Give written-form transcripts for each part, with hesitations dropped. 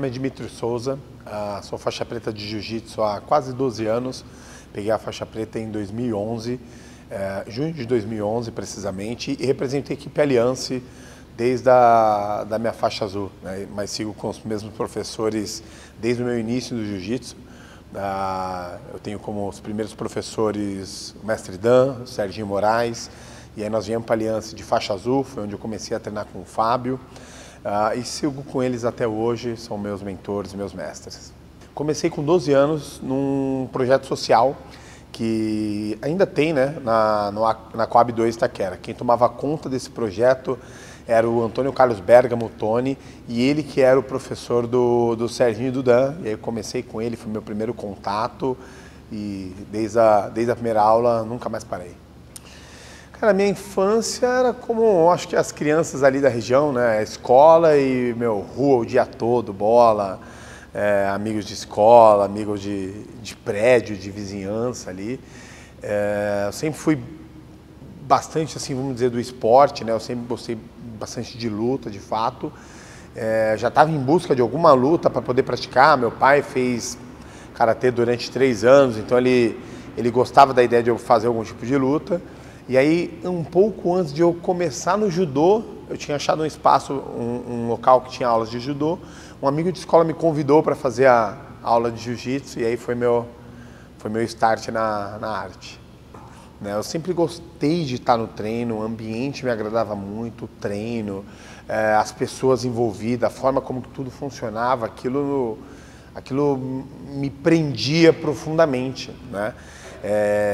nome é Dmitry Souza, sou faixa preta de Jiu-Jitsu há quase 12 anos. Peguei a faixa preta em 2011, junho de 2011 precisamente, e representei a equipe Aliança desde da minha faixa azul, né? Mas sigo com os mesmos professores desde o meu início do Jiu-Jitsu. Eu tenho como os primeiros professores o Mestre Dan, o Serginho Moraes, e aí nós viemos para a Aliança de faixa azul, foi onde eu comecei a treinar com o Fábio. E sigo com eles até hoje, são meus mentores, meus mestres. Comecei com 12 anos num projeto social que ainda tem, né, na Coab 2 Itaquera. Quem tomava conta desse projeto era o Antônio Carlos Bergamo, Tony, e ele que era o professor do Serginho e do Dan. E aí eu comecei com ele, foi meu primeiro contato, e desde a primeira aula nunca mais parei. Cara, minha infância era como, acho que as crianças ali da região, né? Escola e, rua o dia todo, bola, amigos de escola, amigos de prédio, de vizinhança ali. Eu sempre fui bastante, assim, vamos dizer, do esporte, né? Eu sempre gostei bastante de luta, de fato. Já estava em busca de alguma luta para poder praticar. Meu pai fez karatê durante 3 anos, então ele gostava da ideia de eu fazer algum tipo de luta. E aí, um pouco antes de eu começar no judô, eu tinha achado um espaço, um local que tinha aulas de judô. Um amigo de escola me convidou para fazer a aula de jiu-jitsu e aí foi meu start na arte. Eu sempre gostei de estar no treino, o ambiente me agradava muito, o treino, as pessoas envolvidas, a forma como tudo funcionava, aquilo me prendia profundamente, né?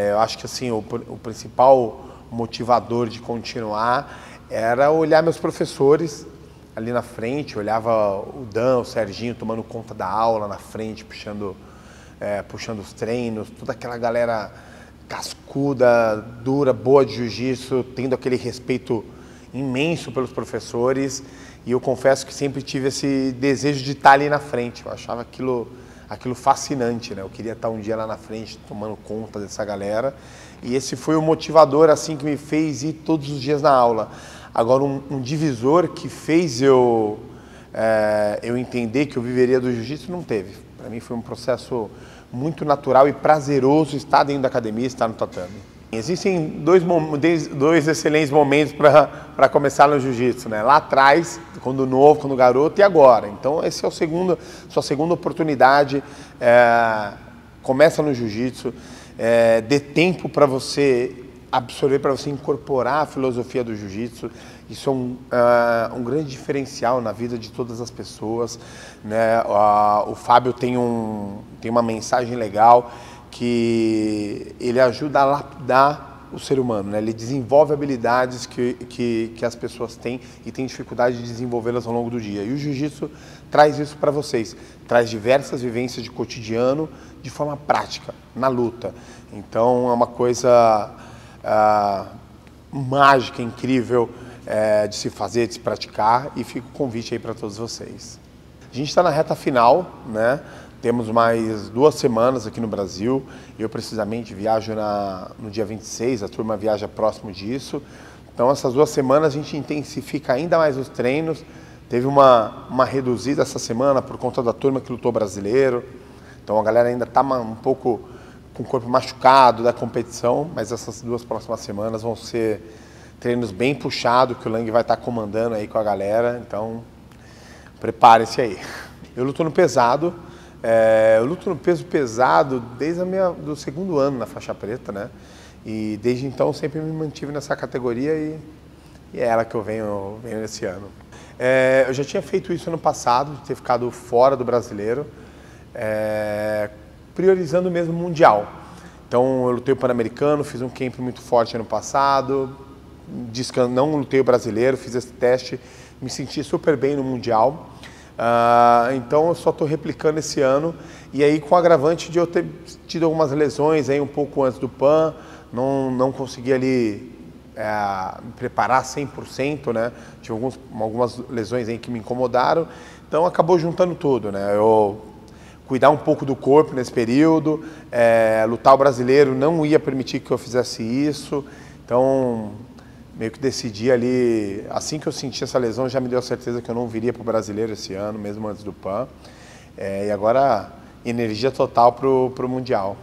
Eu acho que assim, o principal motivador de continuar era olhar meus professores ali na frente, olhava o Dan, o Serginho tomando conta da aula na frente, puxando os treinos, toda aquela galera cascuda, dura, boa de jiu-jitsu, tendo aquele respeito imenso pelos professores, e eu confesso que sempre tive esse desejo de estar ali na frente. Eu achava aquilo fascinante, né? Eu queria estar um dia lá na frente tomando conta dessa galera, e esse foi o motivador assim que me fez ir todos os dias na aula. Agora, um divisor que fez eu entender que eu viveria do jiu-jitsu não teve. Para mim foi um processo muito natural e prazeroso estar dentro da academia, estar no tatame. Existem dois excelentes momentos para começar no jiu-jitsu, né? Lá atrás, quando novo, quando garoto, e agora. Então, esse é sua segunda oportunidade. Começa no jiu-jitsu, dê tempo para você absorver, para você incorporar a filosofia do jiu-jitsu. Isso é um grande diferencial na vida de todas as pessoas, né? O Fábio tem uma mensagem legal, que ele ajuda a lapidar o ser humano, né? Ele desenvolve habilidades que as pessoas têm e têm dificuldade de desenvolvê-las ao longo do dia. E o jiu-jitsu traz isso para vocês, traz diversas vivências de cotidiano de forma prática, na luta. Então é uma coisa mágica, incrível de se fazer, de se praticar, e fica o convite aí para todos vocês. A gente está na reta final, né? Temos mais 2 semanas aqui no Brasil. Eu precisamente viajo no dia 26, a turma viaja próximo disso. Então essas 2 semanas a gente intensifica ainda mais os treinos. Teve uma reduzida essa semana por conta da turma que lutou brasileiro. Então a galera ainda está um pouco com o corpo machucado da competição, mas essas 2 próximas semanas vão ser treinos bem puxados, que o Lang vai estar comandando aí com a galera. Então prepare-se aí. Eu luto no pesado. Eu luto no peso pesado desde do 2º ano na faixa preta, né? E desde então sempre me mantive nessa categoria e é ela que eu venho esse ano. Eu já tinha feito isso ano passado, de ter ficado fora do brasileiro, priorizando mesmo o mundial. Então eu lutei o Pan-Americano, fiz um camp muito forte ano passado, não lutei o brasileiro, fiz esse teste, me senti super bem no mundial. Então eu só estou replicando esse ano, e aí com o agravante de eu ter tido algumas lesões aí um pouco antes do PAN, não consegui ali me preparar 100%, né? Tive algumas lesões aí que me incomodaram, então acabou juntando tudo, né? Eu cuidar um pouco do corpo nesse período, lutar o brasileiro não ia permitir que eu fizesse isso, então meio que decidi ali, assim que eu senti essa lesão, já me deu a certeza que eu não viria para o brasileiro esse ano, mesmo antes do PAN. E agora, energia total para o Mundial.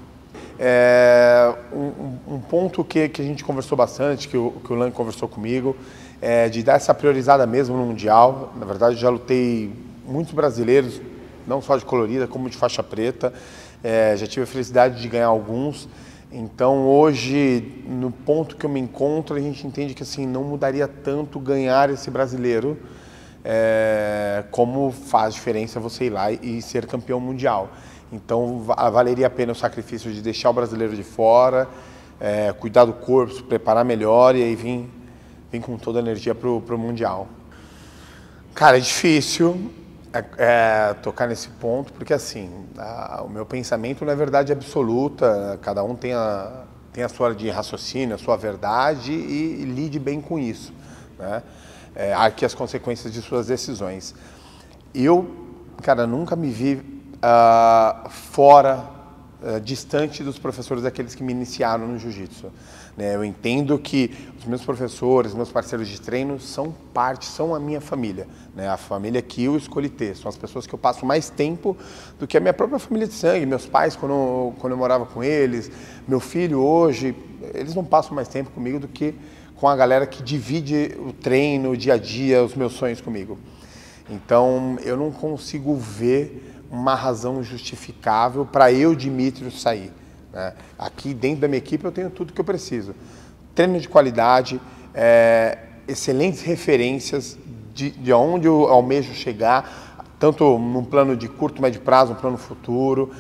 Um ponto que a gente conversou bastante, que o Lan conversou comigo, é de dar essa priorizada mesmo no Mundial. Na verdade, já lutei muitos brasileiros, não só de colorida, como de faixa preta. Já tive a felicidade de ganhar alguns. Então, hoje, no ponto que eu me encontro, a gente entende que assim, não mudaria tanto ganhar esse brasileiro, como faz diferença você ir lá e ser campeão mundial. Então, valeria a pena o sacrifício de deixar o brasileiro de fora, cuidar do corpo, se preparar melhor e aí vir com toda a energia para o Mundial. Cara, é difícil tocar nesse ponto, porque assim, o meu pensamento não é verdade absoluta, cada um tem a sua linha de raciocínio, a sua verdade e lide bem com isso, né? Arque as consequências de suas decisões. Eu, cara, nunca me vi fora, distante dos professores daqueles que me iniciaram no jiu-jitsu. Eu entendo que os meus professores, meus parceiros de treino são a minha família, a família que eu escolhi ter. São as pessoas que eu passo mais tempo do que a minha própria família de sangue. Meus pais, quando eu morava com eles, meu filho hoje, eles não passam mais tempo comigo do que com a galera que divide o treino, o dia a dia, os meus sonhos comigo. Então, eu não consigo ver uma razão justificável para eu, Dimitrios, sair. Aqui dentro da minha equipe eu tenho tudo que eu preciso. Treino de qualidade, excelentes referências de onde eu almejo chegar, tanto num plano de curto, médio prazo, um plano futuro.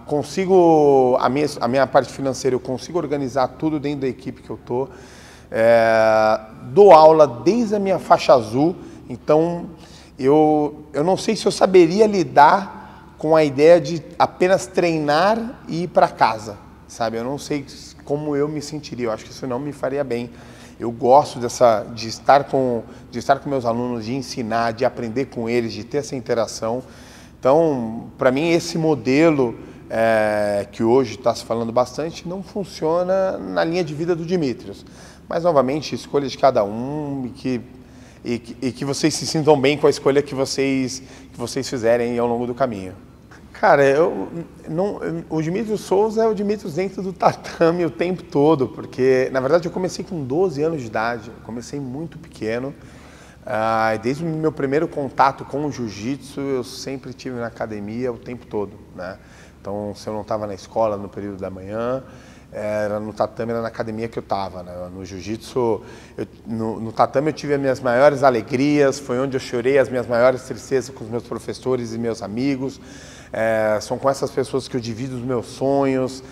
Consigo, a minha parte financeira, eu consigo organizar tudo dentro da equipe que eu estou. Dou aula desde a minha faixa azul, então eu não sei se eu saberia lidar com a ideia de apenas treinar e ir para casa, sabe? Eu não sei como eu me sentiria, eu acho que isso não me faria bem. Eu gosto de estar com meus alunos, de ensinar, de aprender com eles, de ter essa interação. Então, para mim, esse modelo que hoje está se falando bastante não funciona na linha de vida do Dimitrios. Mas, novamente, escolha de cada um e que vocês se sintam bem com a escolha que vocês fizerem ao longo do caminho. Cara, o Dimitrios Souza é o Dimitrios dentro do tatame o tempo todo, porque, na verdade, eu comecei com 12 anos de idade, eu comecei muito pequeno. Desde o meu primeiro contato com o jiu-jitsu, eu sempre estive na academia o tempo todo, né? Então, se eu não estava na escola no período da manhã, era no tatame, era na academia que eu estava, né? No jiu-jitsu, no tatame eu tive as minhas maiores alegrias, foi onde eu chorei as minhas maiores tristezas com os meus professores e meus amigos. São com essas pessoas que eu divido os meus sonhos,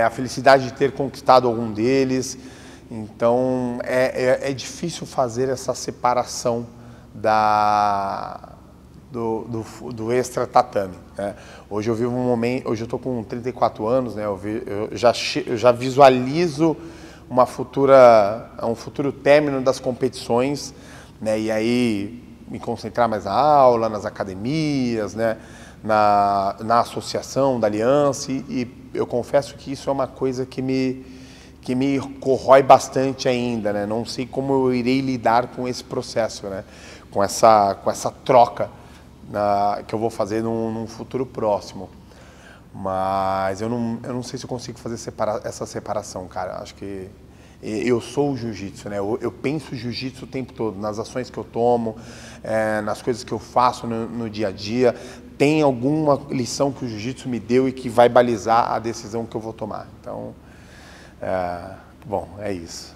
a felicidade de ter conquistado algum deles. Então, é difícil fazer essa separação do extra tatame, né? Hoje eu vivo um momento, hoje eu estou com 34 anos, né? Eu já visualizo um futuro término das competições, né? E aí me concentrar mais na aula, nas academias, né? Na associação da aliança, e eu confesso que isso é uma coisa que me corrói bastante ainda, né? Não sei como eu irei lidar com esse processo, né? Com essa troca que eu vou fazer num futuro próximo. Mas eu não sei se eu consigo fazer essa separação, cara. Acho que eu sou o jiu-jitsu, né? Eu penso jiu-jitsu o tempo todo, nas ações que eu tomo, nas coisas que eu faço no dia a dia. Tem alguma lição que o jiu-jitsu me deu e que vai balizar a decisão que eu vou tomar. Então, bom, é isso.